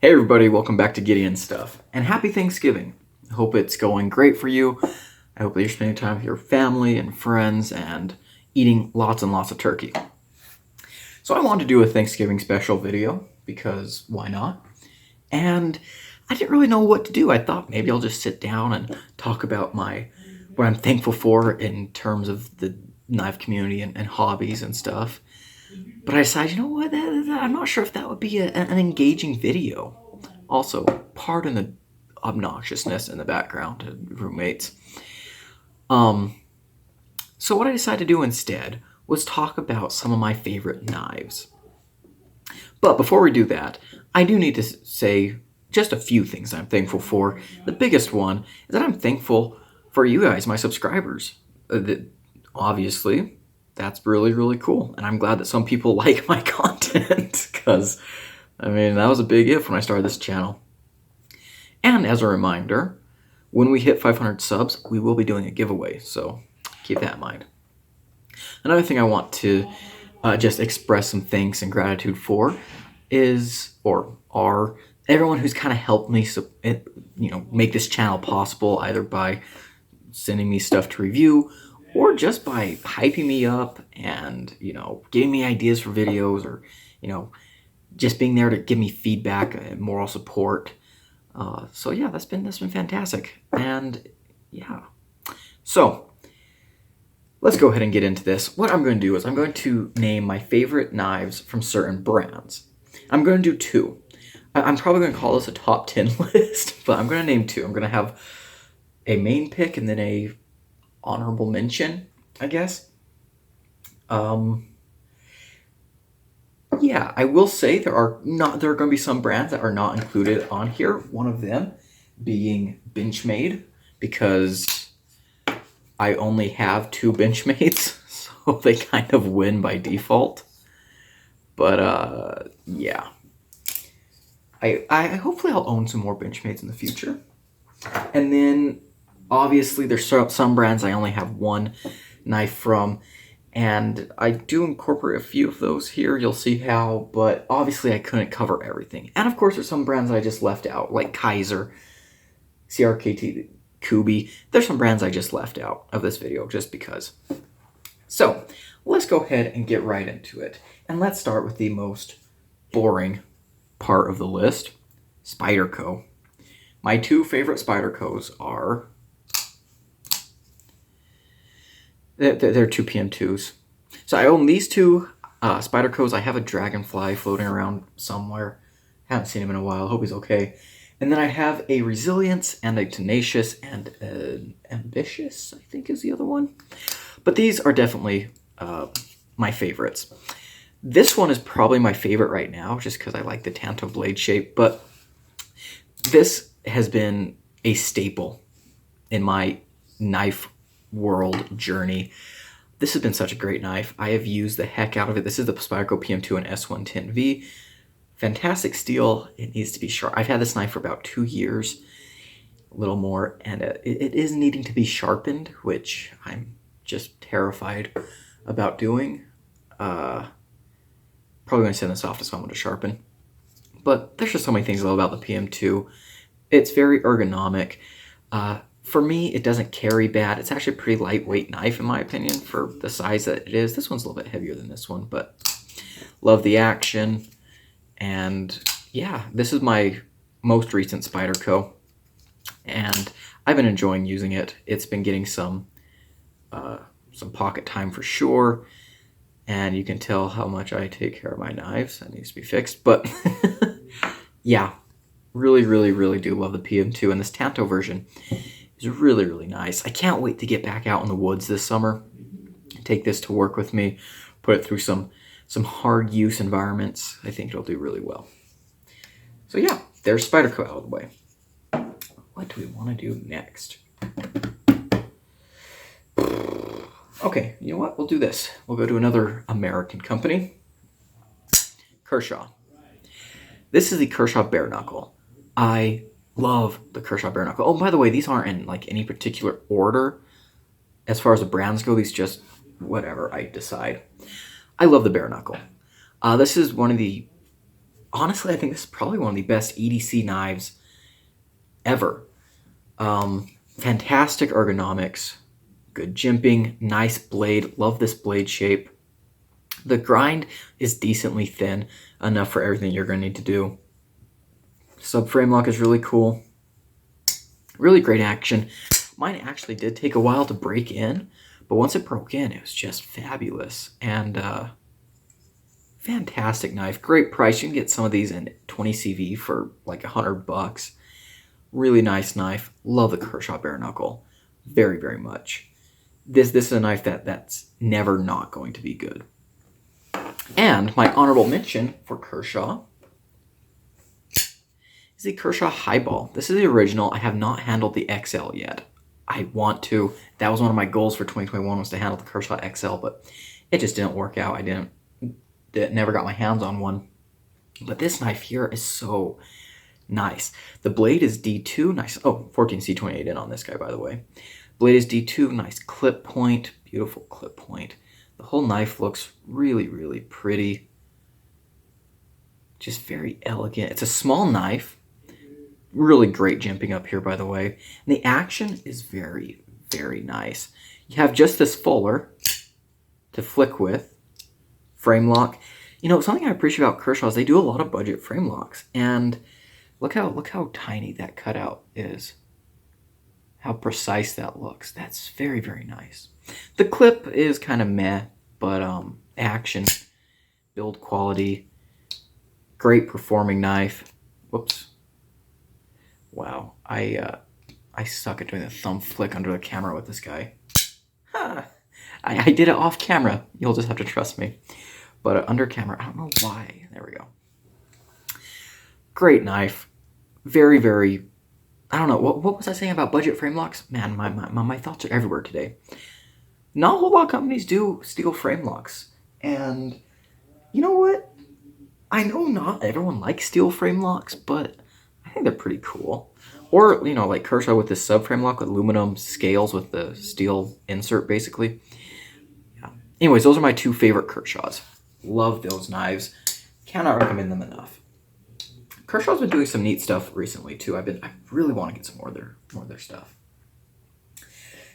Hey everybody, welcome back to Gideon Stuff, and happy Thanksgiving. I hope it's going great for you. I hope that you're spending time with your family and friends and eating lots and lots of turkey. So I wanted to do a Thanksgiving special video, because why not? And I didn't really know what to do. I thought maybe I'll just sit down and talk about what I'm thankful for in terms of the knife community and hobbies and stuff. But I decided, you know what, I'm not sure if that would be an engaging video. Also, pardon the obnoxiousness in the background, roommates. So what I decided to do instead was talk about some of my favorite knives. But before we do that, I do need to say just a few things I'm thankful for. The biggest one is that I'm thankful for you guys, my subscribers. Obviously, that's really, really cool. And I'm glad that some people like my content because, I mean, that was a big if when I started this channel. And as a reminder, when we hit 500 subs, we will be doing a giveaway. So keep that in mind. Another thing I want to just express some thanks and gratitude for are everyone who's kind of helped me, make this channel possible, either by sending me stuff to review or just by hyping me up and, giving me ideas for videos or, just being there to give me feedback and moral support. So yeah, that's been fantastic. And yeah. So let's go ahead and get into this. What I'm going to do is I'm going to name my favorite knives from certain brands. I'm going to do two. I'm probably going to call this a top 10 list, but I'm going to name two. I'm going to have a main pick and then a honorable mention, I guess. Yeah, I will say there are going to be some brands that are not included on here. One of them being Benchmade, because I only have two Benchmades, so they kind of win by default. But yeah, I hopefully I'll own some more Benchmades in the future. And then obviously there's some brands I only have one knife from, and I do incorporate a few of those here. You'll see how, but obviously I couldn't cover everything. And of course there's some brands that I just left out, like Kaiser, CRKT, Kubi. There's some brands I just left out of this video just because. So let's go ahead and get right into it. And let's start with the most boring part of the list, Spyderco. My two favorite Spydercos are, they're two PM2s. So I own these two Spydercos. I have a Dragonfly floating around somewhere. Haven't seen him in a while. Hope he's okay. And then I have a Resilience and a Tenacious and an Ambitious, I think is the other one. But these are definitely my favorites. This one is probably my favorite right now just because I like the Tanto blade shape. But this has been a staple in my knife world journey. This has been such a great knife. I have used the heck out of it. This is the Spyko Pm2 and S110v. Fantastic steel. It needs to be sharp. I've had this knife for about 2 years, a little more, and it is needing to be sharpened, which I'm just terrified about doing. Probably going to send this off to someone to sharpen. But there's just so many things I love about the PM2. It's very ergonomic. For me, it doesn't carry bad. It's actually a pretty lightweight knife, in my opinion, for the size that it is. This one's a little bit heavier than this one, but love the action. And yeah, this is my most recent Spyderco, and I've been enjoying using it. It's been getting some pocket time for sure, and you can tell how much I take care of my knives. That needs to be fixed, but yeah, really, really, really do love the PM2, and this Tanto version is really, really nice. I can't wait to get back out in the woods this summer, take this to work with me, put it through some hard use environments. I think it'll do really well. So yeah, there's Spyderco out of the way. What do we want to do next? Okay, you know what? We'll do this. We'll go to another American company, Kershaw. This is the Kershaw Bare Knuckle. I love the Kershaw Bare Knuckle. Oh, by the way, these aren't in like any particular order. As far as the brands go, these just whatever I decide. I love the Bare Knuckle. This is one of the honestly, I think this is probably one of the best EDC knives ever. Fantastic ergonomics, good jimping, nice blade. Love this blade shape. The grind is decently thin, enough for everything you're going to need to do. Subframe lock is really cool. Really great action. Mine actually did take a while to break in, but once it broke in, it was just fabulous. And fantastic knife. Great price. You can get some of these in 20 CV for like $100. Really nice knife. Love the Kershaw bare knuckle. Very, very much. This is a knife that's never not going to be good. And my honorable mention for Kershaw is the Kershaw Highball. This is the original. I have not handled the XL yet. I want to. That was one of my goals for 2021 was to handle the Kershaw XL, but it just didn't work out. I never got my hands on one. But this knife here is so nice. The blade is D2, nice. Oh, 14C28 in on this guy, by the way. Blade is D2, nice clip point, beautiful clip point. The whole knife looks really, really pretty. Just very elegant. It's a small knife. Really great jimping up here, by the way. And the action is very, very nice. You have just this fuller to flick with. Frame lock. You know, something I appreciate about Kershaw is they do a lot of budget frame locks. And look how tiny that cutout is. How precise that looks. That's very, very nice. The clip is kind of meh, but action, build quality, great performing knife. Whoops. Wow, I suck at doing the thumb flick under the camera with this guy. Huh. I did it off camera. You'll just have to trust me. But under camera, I don't know why. There we go. Great knife. Very, very... I don't know. What was I saying about budget frame locks? Man, my thoughts are everywhere today. Not a whole lot of companies do steel frame locks. And you know what? I know not everyone likes steel frame locks, but I think they're pretty cool. Or, you know, like Kershaw with this subframe lock with aluminum scales with the steel insert, basically. Yeah. Anyways, those are my two favorite Kershaws. Love those knives. Cannot recommend them enough. Kershaw's been doing some neat stuff recently, too. I really want to get some more of their stuff.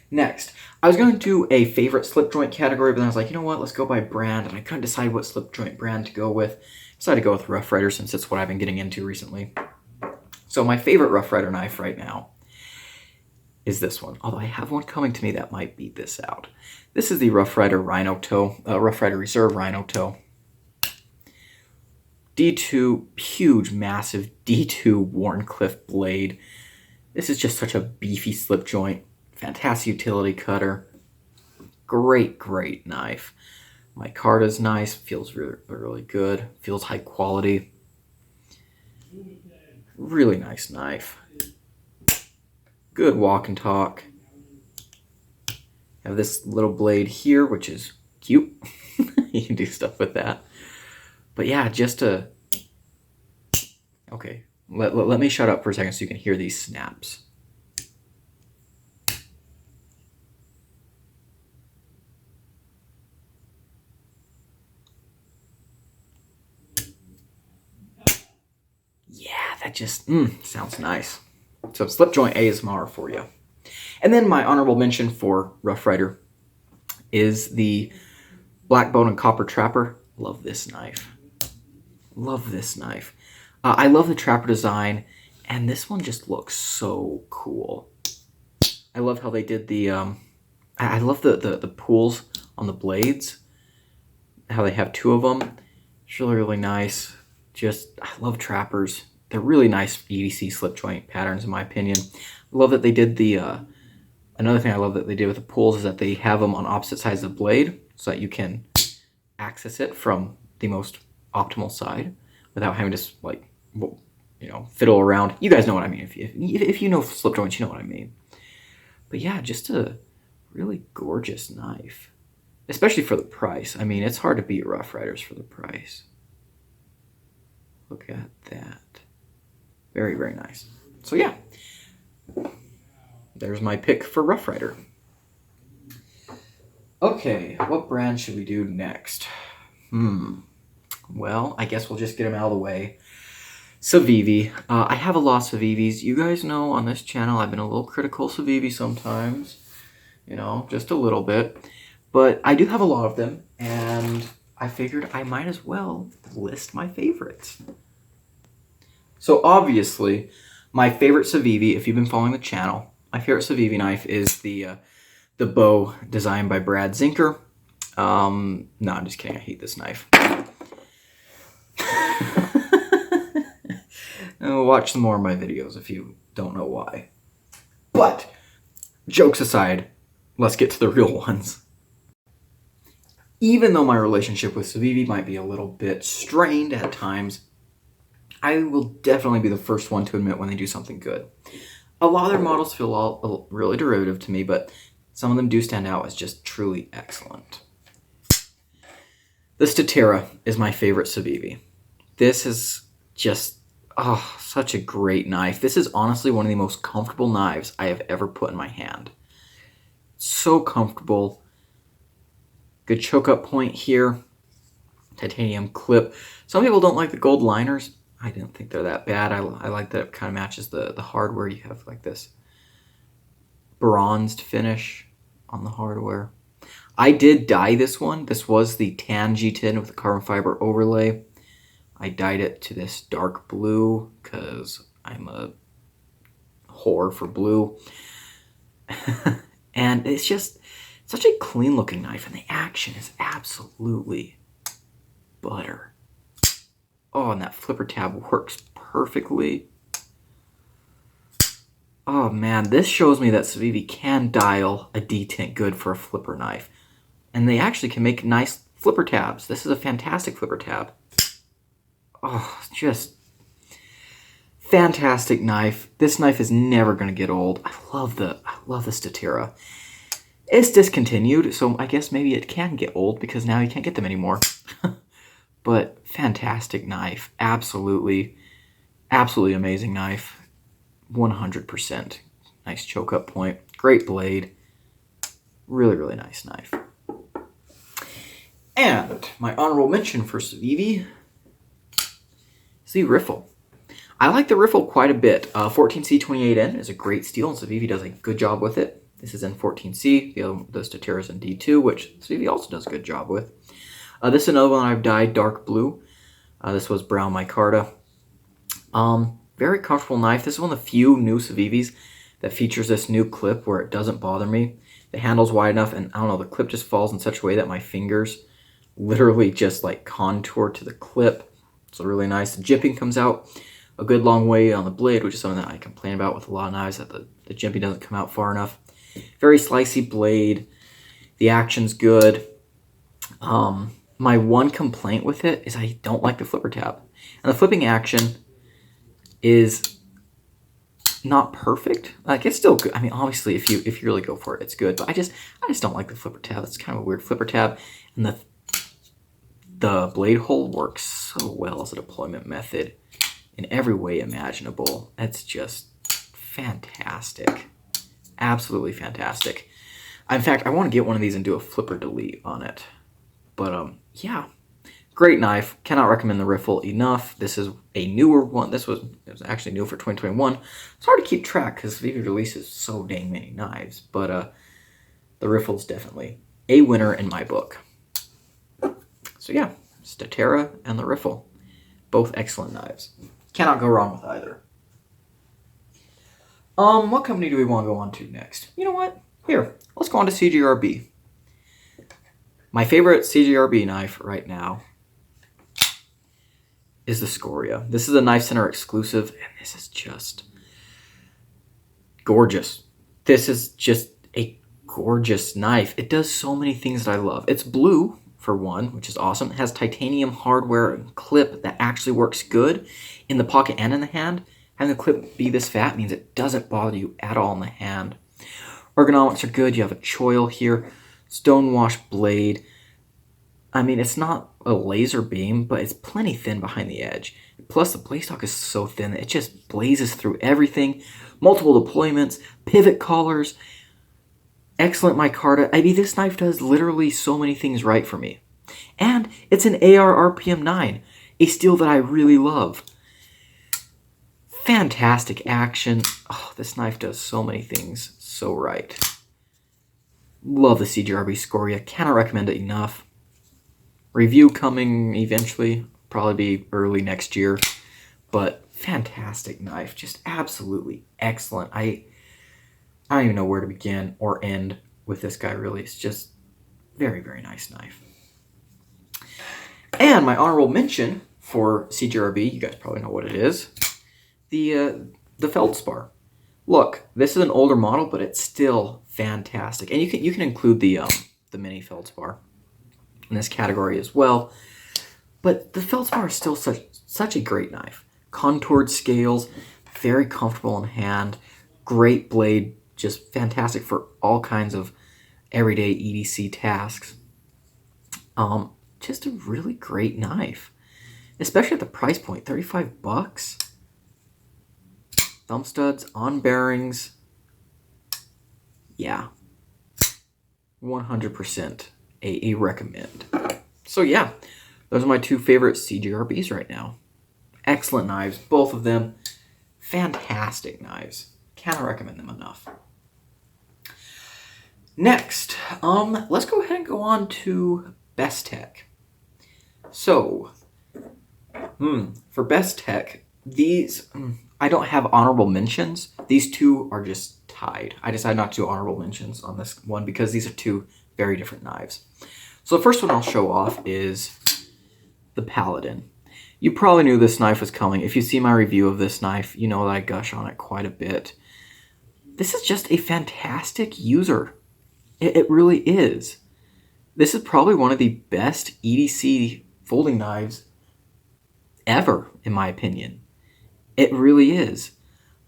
Next, I was going to do a favorite slip joint category, but then I was like, you know what, let's go by brand, and I couldn't decide what slip joint brand to go with. Decided to go with Rough Rider since it's what I've been getting into recently. So my favorite Rough Rider knife right now is this one. Although I have one coming to me that might beat this out. This is the Rough Rider Rhino Toe, Rough Rider Reserve Rhino Toe. D2, huge, massive D2 Warncliffe blade. This is just such a beefy slip joint. Fantastic utility cutter. Great, great knife. My card is nice. Feels really, really good. Feels high quality. Really nice knife. Good walk and talk. Have this little blade here, which is cute. You can do stuff with that. But yeah, just a... Okay, let me shut up for a second so you can hear these snaps. Yeah, that just sounds nice. So slip joint ASMR for you. And then my honorable mention for Rough Rider is the Black Bone and Copper Trapper. Love this knife. Love this knife. I love the Trapper design, and this one just looks so cool. I love how they did the... I love the pools on the blades. How they have two of them. It's really, really nice. I love trappers. They're really nice EDC slip joint patterns, in my opinion. I love that they did the... another thing I love that they did with the pools is that they have them on opposite sides of the blade so that you can access it from the most optimal side without having to, like, you know, fiddle around. You guys know what I mean. If you know slip joints, you know what I mean. But yeah, just a really gorgeous knife. Especially for the price. I mean, it's hard to beat Rough Riders for the price. Look at that. Very, very nice. So yeah. There's my pick for Rough Rider. Okay, what brand should we do next? well, I guess we'll just get them out of the way. Civivi. I have a lot of Civivis. You guys know on this channel I've been a little critical of Civivi sometimes. You know, just a little bit. But I do have a lot of them, and I figured I might as well list my favorites. So obviously, my favorite Civivi, if you've been following the channel, my favorite Civivi knife is the bow designed by Brad Zinker. No, I'm just kidding. I hate this knife. Watch some more of my videos if you don't know why. But, jokes aside, let's get to the real ones. Even though my relationship with Civivi might be a little bit strained at times, I will definitely be the first one to admit when they do something good. A lot of their models feel all really derivative to me, but some of them do stand out as just truly excellent. The Statera is my favorite Civivi. This is just, such a great knife. This is honestly one of the most comfortable knives I have ever put in my hand. So comfortable. Good choke up point here. Titanium clip. Some people don't like the gold liners. I didn't think they're that bad. I like that it kind of matches the hardware. You have like this bronzed finish on the hardware. I did dye this one. This was the tan G10 with the carbon fiber overlay. I dyed it to this dark blue because I'm a whore for blue. And it's just such a clean looking knife, and the action is absolutely butter. Oh, and that flipper tab works perfectly. Oh man, this shows me that Civivi can dial a detint good for a flipper knife. And they actually can make nice flipper tabs. This is a fantastic flipper tab. Oh, just fantastic knife. This knife is never going to get old. I love the Statera. It's discontinued, so I guess maybe it can get old because now you can't get them anymore. But fantastic knife. Absolutely amazing knife. 100%. Nice choke up point. Great blade. Really nice knife. And my honorable mention for Civivi is the Riffle. I like the Riffle quite a bit. 14C28N is a great steel, and Civivi does a good job with it. This is in 14C. The Statera is in D2, which Civivi also does a good job with. This is another one I've dyed dark blue. This was brown micarta. Very comfortable knife. This is one of the few new Civivis that features this new clip where it doesn't bother me. The handle's wide enough, and I don't know, the clip just falls in such a way that my fingers literally just like contour to the clip. So really nice. The jimping comes out a good long way on the blade, which is something that I complain about with a lot of knives, that the jimping doesn't come out far enough. Very slicey blade. The action's good. My one complaint with it is I don't like the flipper tab. And the flipping action is not perfect. Like, it's still good. I mean, obviously, if you really go for it, it's good. But I just don't like the flipper tab. It's kind of a weird flipper tab. And the blade hole works so well as a deployment method in every way imaginable. It's just fantastic. Absolutely fantastic. In fact, I want to get one of these and do a flipper delete on it. But, yeah. Great knife. Cannot recommend the Riffle enough. This is a newer one. It was actually new for 2021. It's hard to keep track because Civivi releases so dang many knives. But the Riffle is definitely a winner in my book. So yeah, Statera and the Riffle. Both excellent knives. Cannot go wrong with either. What company do we want to go on to next? You know what? Here, let's go on to CGRB. My favorite CGRB knife right now is the Scoria. This is a Knife Center exclusive, and this is just gorgeous. This is just a gorgeous knife. It does so many things that I love. It's blue, for one, which is awesome. It has titanium hardware and clip that actually works good in the pocket and in the hand. Having the clip be this fat means it doesn't bother you at all in the hand. Ergonomics are good. You have a choil here. Stonewash blade. I mean, it's not a laser beam, but it's plenty thin behind the edge. Plus, the blade stock is so thin that it just blazes through everything. Multiple deployments, pivot collars, excellent micarta. I mean, this knife does literally so many things right for me. And it's an AR RPM9, a steel that I really love. Fantastic action. Oh, this knife does so many things so right. Love the CGRB Scoria. Cannot recommend it enough. Review coming eventually. Probably be early next year. But fantastic knife. Just absolutely excellent. I don't even know where to begin or end with this guy, really. It's just very, very nice knife. And my honorable mention for CGRB, you guys probably know what it is, the Feldspar. Look, this is an older model, but it's still fantastic. And you can include the mini Feldspar in this category as well. But the Feldspar is still such a great knife. Contoured scales, very comfortable in hand, great blade, just fantastic for all kinds of everyday EDC tasks. Just a really great knife, especially at the price point, $35. Thumb studs, on bearings. Yeah, 100% a recommend. So yeah, those are my two favorite CGRBs right now. Excellent knives, both of them. Fantastic knives. Cannot recommend them enough. Next, let's go ahead and go on to Bestek. So, for Bestek, these, I don't have honorable mentions. These two are just tied. I decided not to do honorable mentions on this one because these are two very different knives. So the first one I'll show off is the Paladin. You probably knew this knife was coming. If you see my review of this knife, you know that I gush on it quite a bit. This is just a fantastic user. It really is. This is probably one of the best EDC folding knives ever, in my opinion. It really is.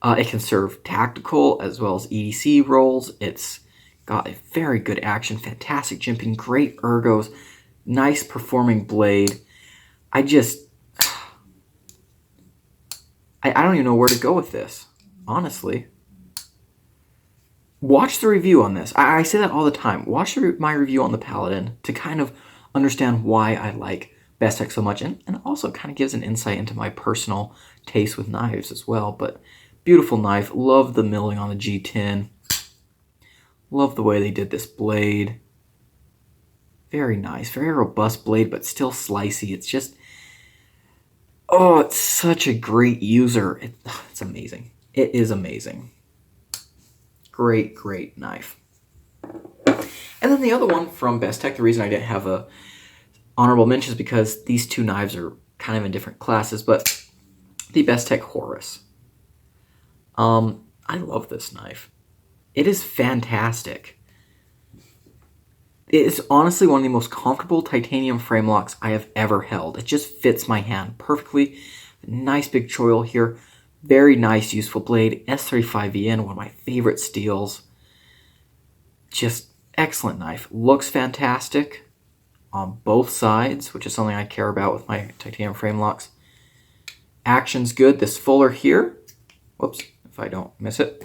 It can serve tactical as well as EDC roles. It's got a very good action, fantastic jimping, great ergos, nice performing blade. I don't even know where to go with this, honestly. Watch the review on this. I say that all the time. Watch my review on the Paladin to kind of understand why I like Bestek so much, and also kind of gives an insight into my personal taste with knives as well. But beautiful knife. Love the milling on the G10. Love the way they did this blade. Very nice. Very robust blade, but still slicey. It's just... oh, it's such a great user. It's amazing. It is amazing. Great, great knife. And then the other one from Bestek, the reason I didn't have a honorable mention is because these two knives are kind of in different classes, but the Bestek Horus. I love this knife. It is fantastic. It is honestly one of the most comfortable titanium frame locks I have ever held. It just fits my hand perfectly. Nice big choil here. Very nice, useful blade. S35VN, one of my favorite steels. Just excellent knife. Looks fantastic on both sides, which is something I care about with my titanium frame locks. Action's good. This fuller here. Whoops, if I don't miss it.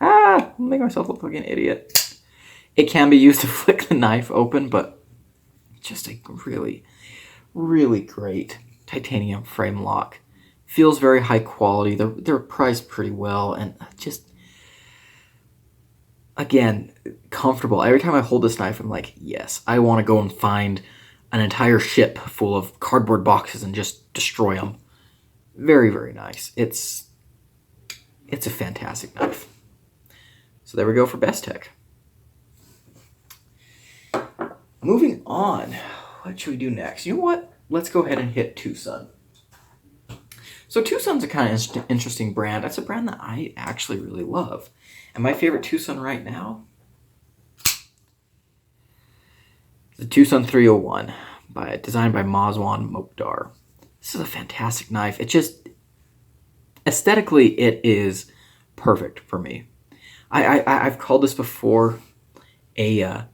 I'm making myself look like an idiot. It can be used to flick the knife open, but just a really, really great titanium frame lock. Feels very high quality. They're priced pretty well, and just, again, comfortable. Every time I hold this knife, I'm like, yes, I want to go and find an entire ship full of cardboard boxes and just destroy them. Very, very nice. It's a fantastic knife. So there we go for Bestek. Moving on, what should we do next? You know what? Let's go ahead and hit Tucson. So Tucson's a kind of interesting brand. That's a brand that I actually really love. And my favorite Tucson right now is the Tucson 301, designed by Mazwan Mokhtar. This is a fantastic knife. It just, aesthetically, it is perfect for me. I've called this before a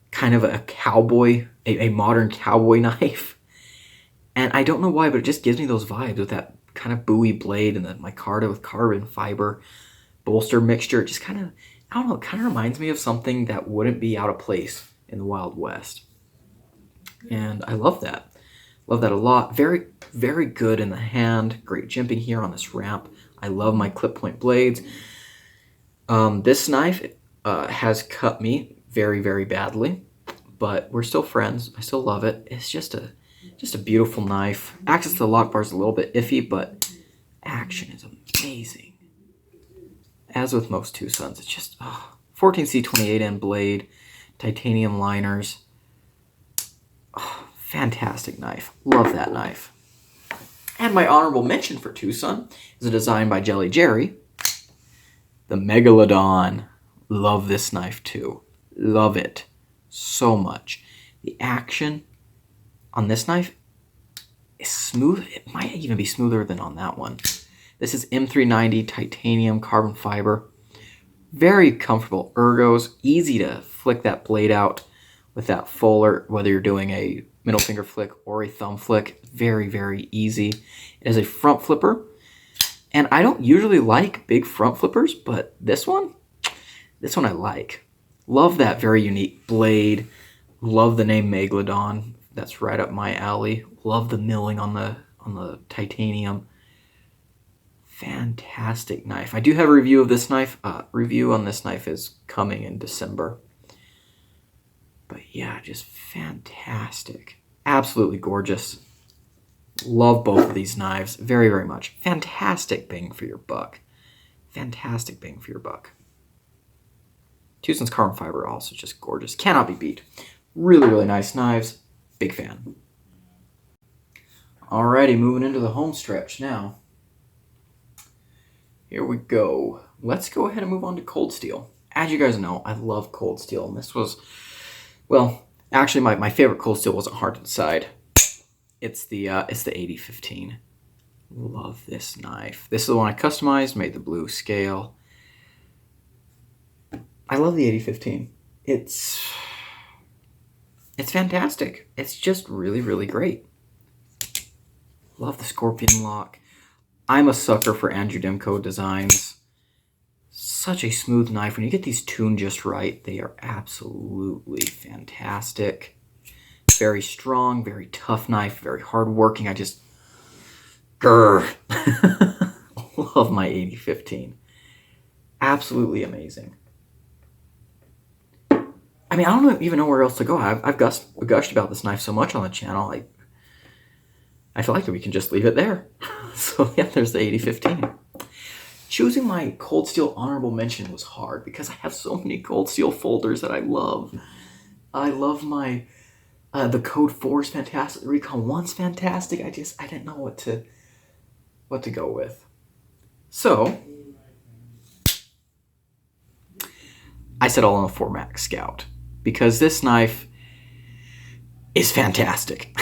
kind of a cowboy, a modern cowboy knife. And I don't know why, but it just gives me those vibes with that kind of buoy blade and then micarta with carbon fiber bolster mixture. It just kind of, I don't know, it kind of reminds me of something that wouldn't be out of place in the Wild West. And I love that. Love that a lot. Very, very good in the hand. Great jimping here on this ramp. I love my clip point blades. This knife has cut me very, very badly, but we're still friends. I still love it. It's just a beautiful knife. Access to the lock bar is a little bit iffy, but action is amazing. As with most TwoSuns, it's just 14C28N blade, titanium liners. Oh, fantastic knife. Love that knife. And my honorable mention for TwoSun is a design by Jelly Jerry. The Megalodon. Love this knife too. Love it so much. The action on this knife is smooth. It might even be smoother than on that one. This is M390 titanium carbon fiber. Very comfortable ergos. Easy to flick that blade out with that fuller, whether you're doing a middle finger flick or a thumb flick. Very, very easy. It is a front flipper. And I don't usually like big front flippers, but this one I like. Love that very unique blade. Love the name Megalodon. That's right up my alley. Love the milling on the titanium. Fantastic knife. I do have a review of this knife. Review on this knife is coming in December. But yeah, just fantastic. Absolutely gorgeous. Love both of these knives very, very much. Fantastic bang for your buck. Fantastic bang for your buck. TwoSun's carbon fiber also just gorgeous. Cannot be beat. Really, really nice knives. Big fan. Alrighty, moving into the home stretch now. Here we go. Let's go ahead and move on to cold steel. As you guys know, I love cold steel. And this was, well, actually my favorite cold steel wasn't hard to decide. It's the 8015. Love this knife. This is the one I customized, made the blue scale. I love the 8015. It's fantastic. It's just really, really great. Love the scorpion lock. I'm a sucker for Andrew Demko designs. Such a smooth knife. When you get these tuned just right, they are absolutely fantastic. Very strong, very tough knife, very hardworking. I just, grrr. Love my 8015. Absolutely amazing. I mean, I don't even know where else to go. I've gushed about this knife so much on the channel. I feel like we can just leave it there. So yeah, there's the 8015. Choosing my cold steel honorable mention was hard because I have so many cold steel folders that I love. I love my the Code 4 is fantastic. The Recon 1's fantastic. I didn't know what to go with. So I settled on the 4 Max Scout because this knife is fantastic.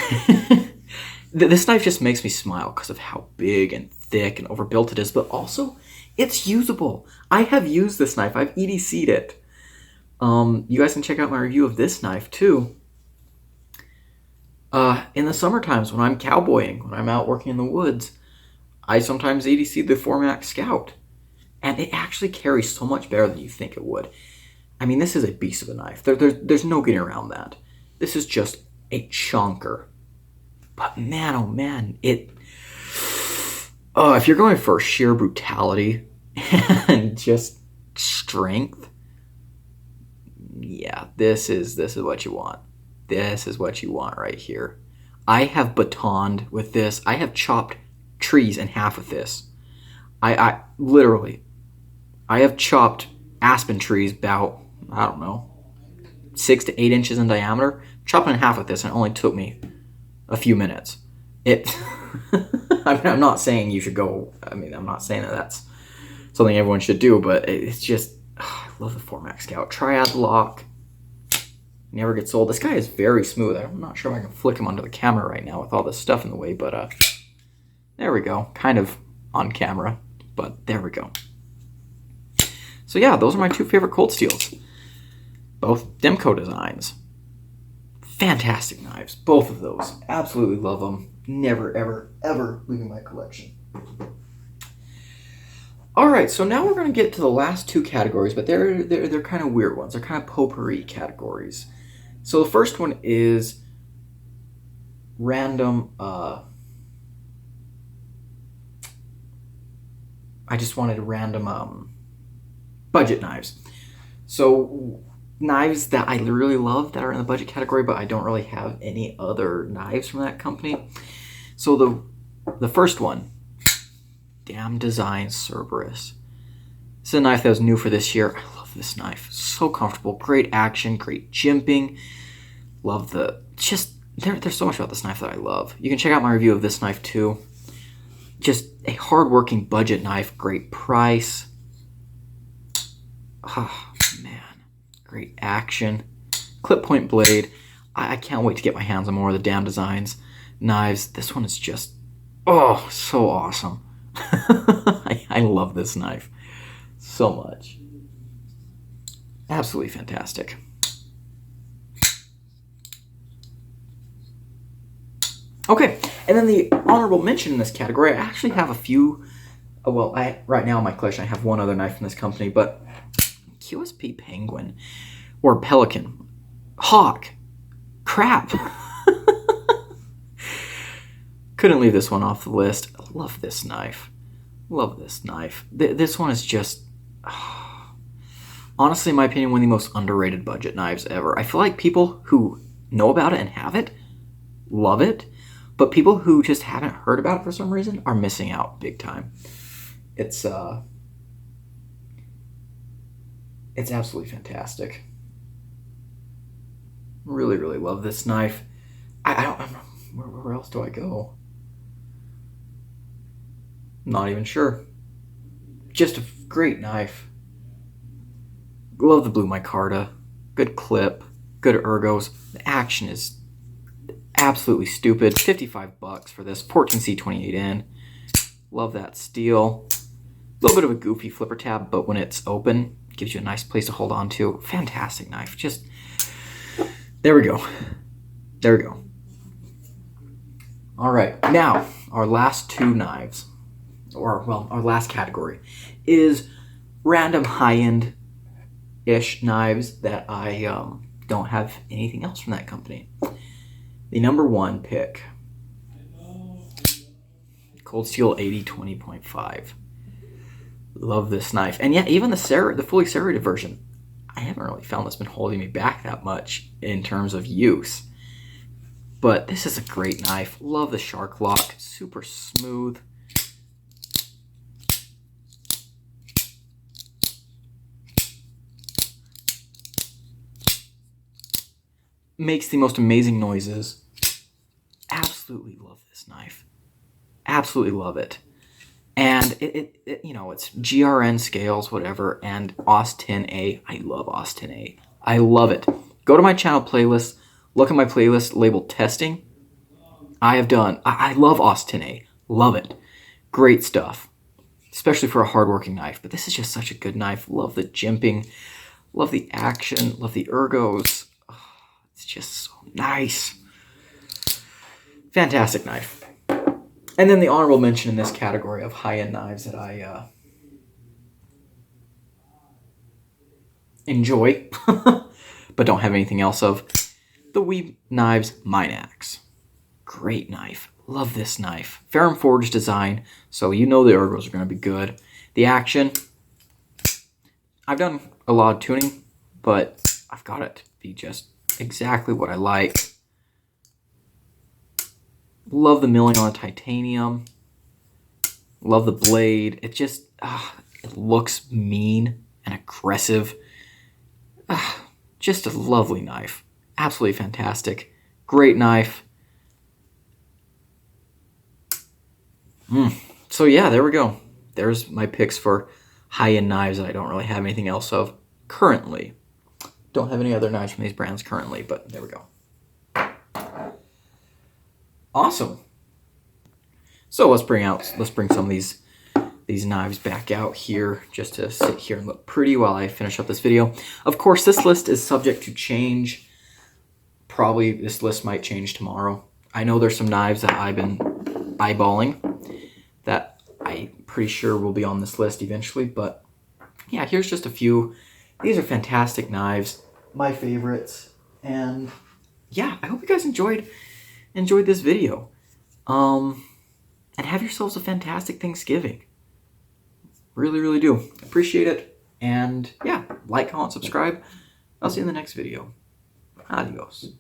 This knife just makes me smile because of how big and thick and overbuilt it is, but also it's usable. I have used this knife. I've EDC'd it. You guys can check out my review of this knife too. In the summer times when I'm cowboying, when I'm out working in the woods, I sometimes EDC the 4 Max Scout. And it actually carries so much better than you think it would. I mean, this is a beast of a knife. There's no getting around that. This is just a chonker. But man, oh man, if you're going for sheer brutality and just strength, yeah, this is what you want. This is what you want right here. I have batoned with this. I have chopped trees in half with this. I literally, I have chopped aspen trees about, I don't know, 6 to 8 inches in diameter. Chopped it in half with this, and it only took me a few minutes. I mean, I'm not saying you should go. I mean, I'm not saying that that's something everyone should do, but it's just, I love the 4 Max Scout. Triad lock. Never gets old. This guy is very smooth. I'm not sure if I can flick him onto the camera right now with all this stuff in the way, but there we go. Kind of on camera, but there we go. So yeah, those are my 2 favorite cold steels. Both Demko designs. Fantastic knives, both of those. Absolutely love them. Never, ever, ever leaving my collection. All right, so now we're going to get to the last 2 categories, but they're kind of weird ones. They're kind of potpourri categories. So the first one is random, I just wanted random budget knives. So knives that I really love that are in the budget category, but I don't really have any other knives from that company. So the first one, Damn Design Cerberus. This is a knife that was new for this year. I love this knife. So comfortable, great action, great jimping. Love there's so much about this knife that I love. You can check out my review of this knife too. Just a hard-working budget knife, great price. Oh, man. Great action. Clip point blade. I can't wait to get my hands on more of the Damn Designs knives. This one is just, oh, so awesome. I love this knife so much. Absolutely fantastic. Okay, and then the honorable mention in this category, I actually have a few. Well, right now in my collection I have one other knife from this company, but QSP Penguin or Pelican, Hawk, crap. Couldn't leave this one off the list. I love this knife. Love this knife. This one is just, honestly, in my opinion, one of the most underrated budget knives ever. I feel like people who know about it and have it love it, but people who just haven't heard about it for some reason are missing out big time. It's absolutely fantastic. Really, really love this knife. I don't know, where else do I go? Not even sure. Just a great knife. Love the blue micarta. Good clip. Good ergos. The action is absolutely stupid. $55 for this 14C28N. Love that steel. A little bit of a goofy flipper tab, but when it's open, it gives you a nice place to hold on to. Fantastic knife. Just, there we go. There we go. All right, now our last two knives, or well, our last category is random high-end-ish knives that I don't have anything else from that company. The number one pick, Cold Steel 80 20.5. Love this knife. And yeah, even the fully serrated version, I haven't really found that's been holding me back that much in terms of use. But this is a great knife. Love the shark lock. Super smooth. Makes the most amazing noises. Absolutely love this knife. Absolutely love it. And it you know, it's GRN scales, whatever, and OS 10A. I love OS 10A. I love it. Go to my channel playlist. Look at my playlist labeled testing. I love OS 10A. Love it. Great stuff. Especially for a hardworking knife. But this is just such a good knife. Love the jimping. Love the action. Love the ergos. Oh, it's just so nice. Fantastic knife. And then the honorable mention in this category of high-end knives that I enjoy, but don't have anything else of. The Weeb Knives Minax. Great knife. Love this knife. Ferrum Forged design, so you know the ergos are going to be good. The action, I've done a lot of tuning, but I've got it to be just exactly what I like. Love the milling on the titanium. Love the blade. It just, it looks mean and aggressive. Just a lovely knife. Absolutely fantastic. Great knife. So yeah, there we go. There's my picks for high-end knives that I don't really have anything else of currently. Don't have any other knives from these brands currently, but there we go. Awesome. So let's bring some of these knives back out here just to sit here and look pretty while I finish up this video. Of course, this list is subject to change. Probably this list might change tomorrow. I know there's some knives that I've been eyeballing that I'm pretty sure will be on this list eventually, but yeah, here's just a few. These are fantastic knives, my favorites, and yeah, I hope you guys enjoyed enjoyed this video. And have yourselves a fantastic Thanksgiving. Really, really do. Appreciate it. And yeah, like, comment, subscribe. I'll see you in the next video. Adios.